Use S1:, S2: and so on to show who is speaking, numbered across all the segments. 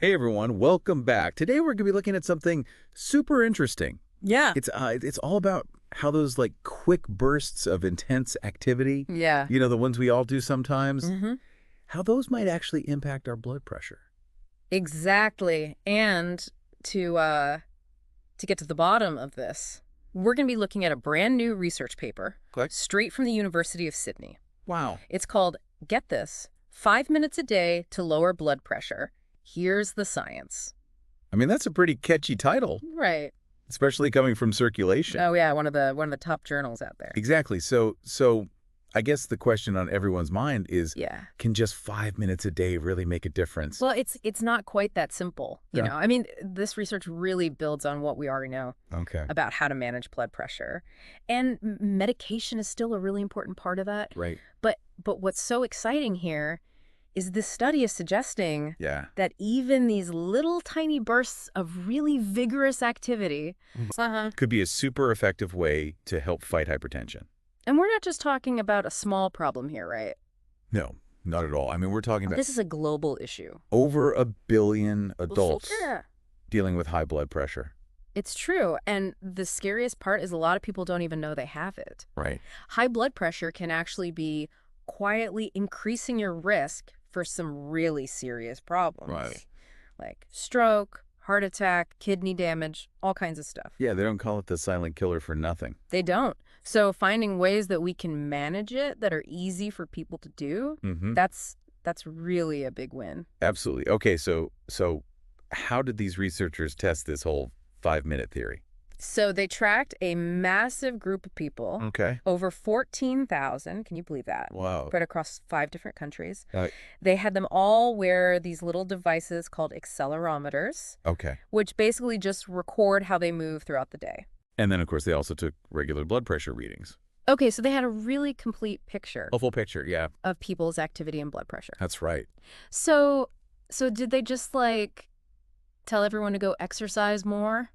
S1: Hey everyone, welcome back. Today we're going to be looking at something super interesting.
S2: Yeah.
S1: It's all about how those like quick bursts of intense activity,
S2: Yeah.
S1: the ones we all do sometimes,
S2: Mm-hmm.
S1: how those might actually impact our blood pressure.
S2: Exactly. And to get to the bottom of this, we're going to be looking at a brand new research paper
S1: Okay.
S2: straight from the University of Sydney.
S1: Wow.
S2: It's called, get this, 5 minutes a day to lower blood pressure. Here's the science.
S1: I mean, that's a pretty catchy title,
S2: Right.
S1: especially coming from circulation.
S2: Oh yeah, one of the top journals out there.
S1: Exactly. So I guess the question on everyone's mind is,
S2: Yeah.
S1: can just 5 minutes a day really make a difference?
S2: Well, it's not quite that simple, you
S1: Yeah.
S2: know. I mean, this research really builds on what we already know
S1: Okay.
S2: about how to manage blood pressure. And medication is still a really important part of that.
S1: Right.
S2: But what's so exciting here is this study is suggesting
S1: Yeah.
S2: that even these little tiny bursts of really vigorous activity,
S1: Could be a super effective way to help fight hypertension.
S2: and we're not just talking about a small problem here, right?
S1: No, not at all. I mean, we're talking about
S2: This is a global issue.
S1: over 1 billion adults
S2: Yeah.
S1: dealing with high blood pressure.
S2: It's true. And the scariest part is a lot of people don't even know they have it.
S1: Right.
S2: High blood pressure can actually be quietly increasing your risk for some really serious problems.
S1: Right.
S2: Like stroke, heart attack, kidney damage, all kinds of stuff.
S1: Yeah, they don't call it the silent killer for nothing.
S2: They don't. So finding ways that we can manage it that are easy for people to do,
S1: Mm-hmm.
S2: that's really a big win.
S1: Absolutely. Okay, so how did these researchers test this whole 5-minute theory?
S2: So they tracked a massive group of people,
S1: Okay.
S2: over 14,000, can you believe that?
S1: Wow.
S2: Spread across 5 different countries.
S1: Uh,
S2: They had them all wear these little devices called accelerometers,
S1: okay.
S2: which basically just record how they move throughout the day.
S1: And then, of course, they also took regular blood pressure readings.
S2: Okay, so they had a really complete picture
S1: A full picture, yeah.
S2: of people's activity and blood pressure.
S1: That's right.
S2: So did they just tell everyone to go exercise more?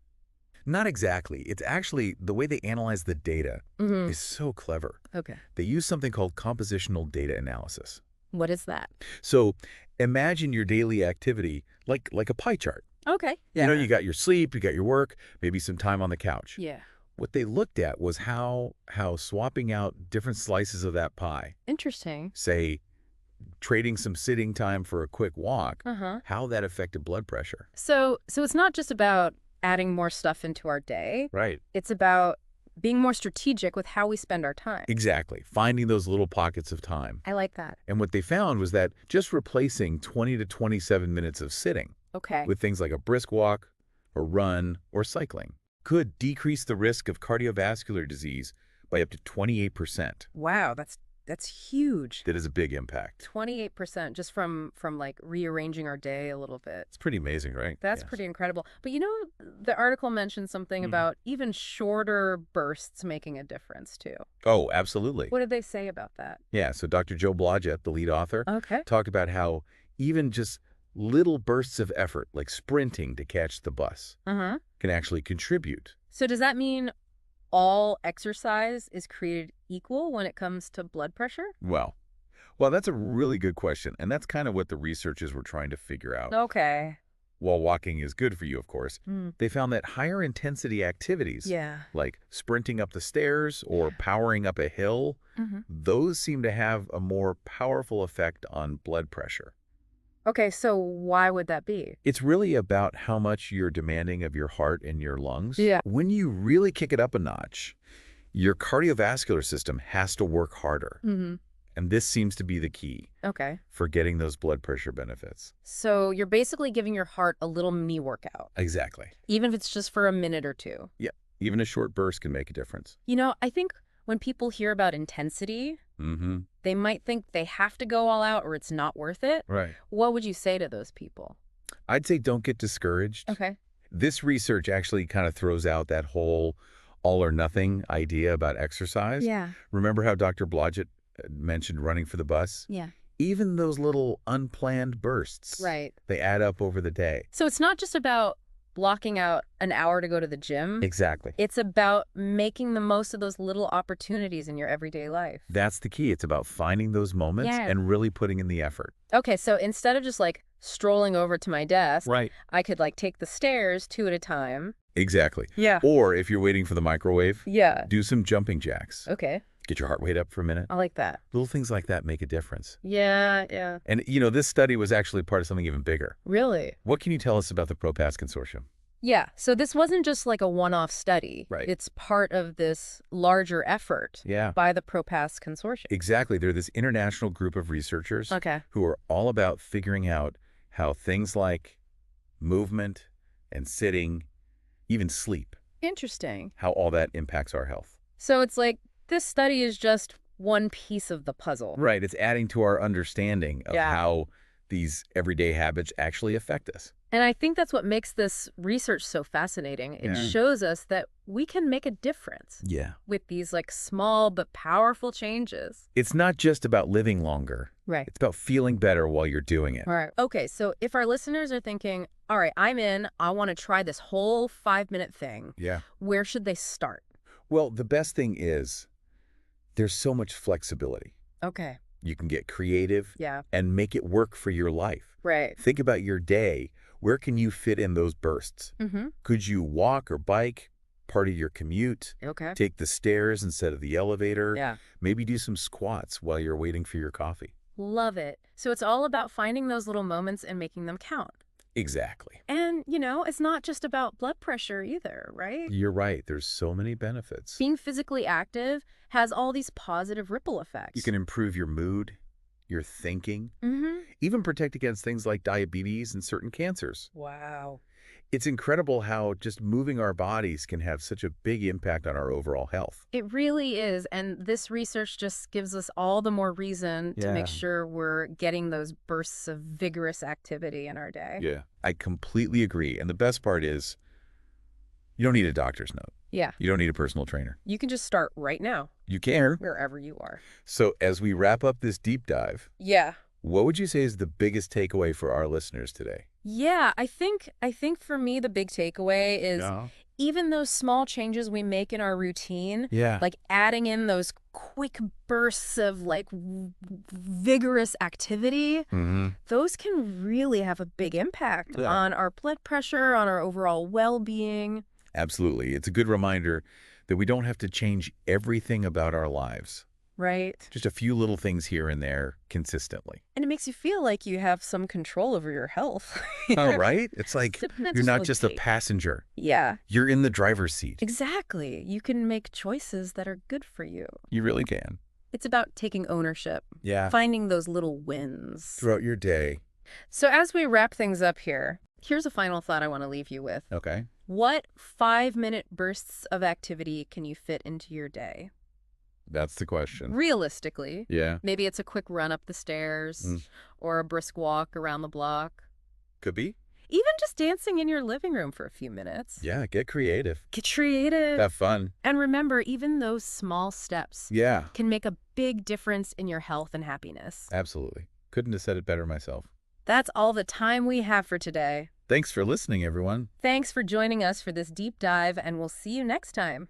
S1: Not exactly. It's actually the way they analyze the data
S2: Mm-hmm.
S1: is so clever.
S2: Okay.
S1: They use something called compositional data analysis.
S2: What is that?
S1: So imagine your daily activity like a pie chart.
S2: Okay.
S1: You got your sleep, you got your work, maybe some time on the couch.
S2: Yeah.
S1: What they looked at was how swapping out different slices of that pie,
S2: Interesting.
S1: say trading some sitting time for a quick walk,
S2: Uh-huh.
S1: how that affected blood pressure.
S2: So it's not just about adding more stuff into our day.
S1: Right.
S2: It's about being more strategic with how we spend our time.
S1: Exactly. Finding those little pockets of time.
S2: I like that.
S1: And what they found was that just replacing 20 to 27 minutes of sitting
S2: Okay.
S1: with things like a brisk walk or run or cycling could decrease the risk of cardiovascular disease by up to 28%.
S2: Wow, that's huge.
S1: That is a big impact.
S2: 28% just from rearranging our day a little bit.
S1: It's pretty amazing, right?
S2: That's
S1: Yes.
S2: pretty incredible. But the article mentioned something about even shorter bursts making a difference too.
S1: Oh, absolutely.
S2: What did they say about that?
S1: Yeah, so Dr. Joe Blodgett, the lead author,
S2: Okay.
S1: talked about how even just little bursts of effort, like sprinting to catch the bus,
S2: Uh-huh.
S1: can actually contribute.
S2: So does that mean all exercise is created equal when it comes to blood pressure?
S1: Well, that's a really good question, and that's kind of what the researchers were trying to figure out.
S2: Okay.
S1: While walking is good for you, of course,
S2: Mm.
S1: they found that higher intensity activities,
S2: Yeah.
S1: like sprinting up the stairs or powering up a hill,
S2: Mm-hmm.
S1: those seem to have a more powerful effect on blood pressure.
S2: Okay, so why would that be?
S1: It's really about how much you're demanding of your heart and your lungs.
S2: Yeah.
S1: When you really kick it up a notch, your cardiovascular system has to work harder.
S2: Mm-hmm.
S1: And this seems to be the key
S2: Okay.
S1: for getting those blood pressure benefits.
S2: So you're basically giving your heart a little mini workout,
S1: Exactly.
S2: even if it's just for a minute or two.
S1: Yeah. Even a short burst can make a difference.
S2: I think when people hear about intensity,
S1: Mm-hmm.
S2: they might think they have to go all out or it's not worth it.
S1: Right.
S2: What would you say to those people?
S1: I'd say don't get discouraged.
S2: Okay.
S1: This research actually kind of throws out that whole all or nothing idea about exercise.
S2: Yeah.
S1: Remember how Dr. Blodgett mentioned running for the bus?
S2: Yeah.
S1: Even those little unplanned bursts,
S2: Right.
S1: they add up over the day.
S2: So it's not just about blocking out an hour to go to the gym.
S1: Exactly.
S2: It's about making the most of those little opportunities in your everyday life.
S1: That's the key. It's about finding those moments
S2: Yeah.
S1: and really putting in the effort.
S2: Okay, so instead of just strolling over to my desk.
S1: Right.
S2: I could like take the stairs 2 at a time.
S1: Exactly.
S2: Yeah.
S1: Or if you're waiting for the microwave,
S2: Yeah.
S1: do some jumping jacks.
S2: Okay.
S1: Get your heart rate up for a minute.
S2: I like that.
S1: Little things like that make a difference.
S2: Yeah, yeah.
S1: And, this study was actually part of something even bigger.
S2: Really?
S1: What can you tell us about the ProPass Consortium?
S2: Yeah. So this wasn't just like a one-off study.
S1: Right.
S2: It's part of this larger effort
S1: Yeah.
S2: by the ProPass Consortium.
S1: Exactly. They're this international group of researchers
S2: Okay.
S1: who are all about figuring out how things like movement and sitting, even sleep,
S2: Interesting.
S1: how all that impacts our health.
S2: So it's like this study is just one piece of the puzzle.
S1: Right. It's adding to our understanding of
S2: Yeah.
S1: how these everyday habits actually affect us.
S2: And I think that's what makes this research so fascinating. It
S1: Yeah.
S2: shows us that we can make a difference
S1: Yeah.
S2: with these like small but powerful changes.
S1: It's not just about living longer.
S2: Right.
S1: It's about feeling better while you're doing it.
S2: All right. Okay, so if our listeners are thinking, all right, I'm in, I want to try this whole 5-minute thing,
S1: Yeah.
S2: where should they start?
S1: Well, the best thing is there's so much flexibility.
S2: Okay.
S1: You can get creative
S2: Yeah.
S1: and make it work for your life.
S2: Right.
S1: Think about your day. Where can you fit in those bursts?
S2: Mm-hmm.
S1: Could you walk or bike, part of your commute,
S2: Okay.
S1: take the stairs instead of the elevator,
S2: Yeah.
S1: maybe do some squats while you're waiting for your coffee?
S2: Love it. So it's all about finding those little moments and making them count.
S1: Exactly.
S2: And, it's not just about blood pressure either, right?
S1: You're right. There's so many benefits.
S2: Being physically active has all these positive ripple effects.
S1: You can improve your mood, your thinking,
S2: Mm-hmm.
S1: even protect against things like diabetes and certain cancers.
S2: Wow.
S1: It's incredible how just moving our bodies can have such a big impact on our overall health.
S2: It really is. And this research just gives us all the more reason to
S1: Yeah.
S2: make sure we're getting those bursts of vigorous activity in our day.
S1: Yeah. I completely agree. And the best part is you don't need a doctor's note.
S2: Yeah.
S1: You don't need a personal trainer.
S2: You can just start right now,
S1: You can.
S2: wherever you are.
S1: So as we wrap up this deep dive,
S2: Yeah.
S1: what would you say is the biggest takeaway for our listeners today?
S2: Yeah, I think for me the big takeaway is
S1: Yeah.
S2: even those small changes we make in our routine,
S1: Yeah.
S2: like adding in those quick bursts of like vigorous activity,
S1: Mm-hmm.
S2: those can really have a big impact
S1: Yeah.
S2: on our blood pressure, on our overall well-being.
S1: Absolutely. It's a good reminder that we don't have to change everything about our lives.
S2: Right.
S1: Just a few little things here and there consistently.
S2: And it makes you feel like you have some control over your health.
S1: All right? It's like
S2: That's
S1: you're not
S2: like
S1: just a
S2: tape.
S1: passenger.
S2: Yeah,
S1: You're in the driver's seat.
S2: exactly. You can make choices that are good for you.
S1: You really can.
S2: It's about taking ownership,
S1: Yeah.
S2: finding those little wins.
S1: Throughout your day.
S2: So as we wrap things up here, here's a final thought I want to leave you with.
S1: Okay.
S2: What 5-minute bursts of activity can you fit into your day?
S1: That's the question.
S2: Realistically,
S1: Yeah.
S2: maybe it's a quick run up the stairs
S1: Mm.
S2: or a brisk walk around the block.
S1: Could be.
S2: Even just dancing in your living room for a few minutes.
S1: Yeah. Get creative.
S2: Get creative.
S1: Have fun.
S2: And remember, even those small steps
S1: Yeah.
S2: can make a big difference in your health and happiness.
S1: Absolutely. Couldn't have said it better myself.
S2: That's all the time we have for today.
S1: Thanks for listening, everyone.
S2: Thanks for joining us for this deep dive, and we'll see you next time.